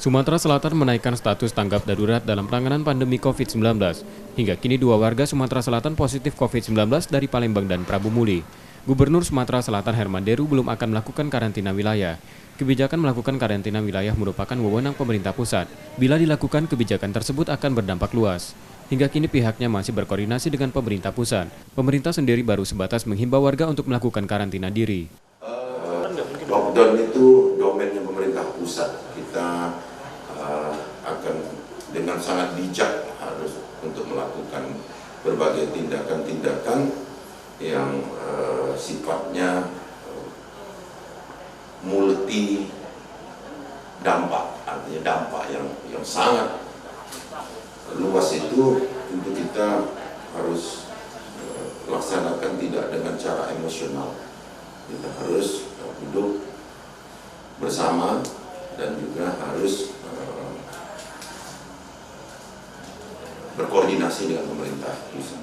Sumatera Selatan menaikkan status tanggap darurat dalam penanganan pandemi COVID-19. Hingga kini 2 warga Sumatera Selatan positif COVID-19 dari Palembang dan Prabu Muli. Gubernur Sumatera Selatan Herman Deru belum akan melakukan karantina wilayah. Kebijakan melakukan karantina wilayah merupakan wewenang pemerintah pusat. Bila dilakukan, kebijakan tersebut akan berdampak luas. Hingga kini pihaknya masih berkoordinasi dengan pemerintah pusat. Pemerintah sendiri baru sebatas menghimbau warga untuk melakukan karantina diri. Lockdown itu domainnya pemerintah pusat. Kita akan dengan sangat bijak harus untuk melakukan berbagai tindakan-tindakan yang sifatnya multi dampak, artinya dampak yang sangat luas itu tentu kita harus laksanakan tidak dengan cara emosional. Kita harus duduk bersama dan juga harus berkoordinasi dengan pemerintah pusat.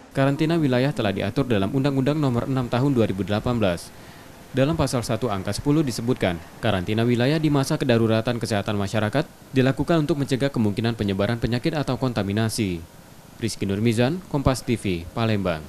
Karantina wilayah telah diatur dalam Undang-Undang Nomor 6 Tahun 2018. Dalam pasal 1 angka 10 disebutkan, karantina wilayah di masa kedaruratan kesehatan masyarakat dilakukan untuk mencegah kemungkinan penyebaran penyakit atau kontaminasi. Rizky Nurmizan, Kompas TV, Palembang.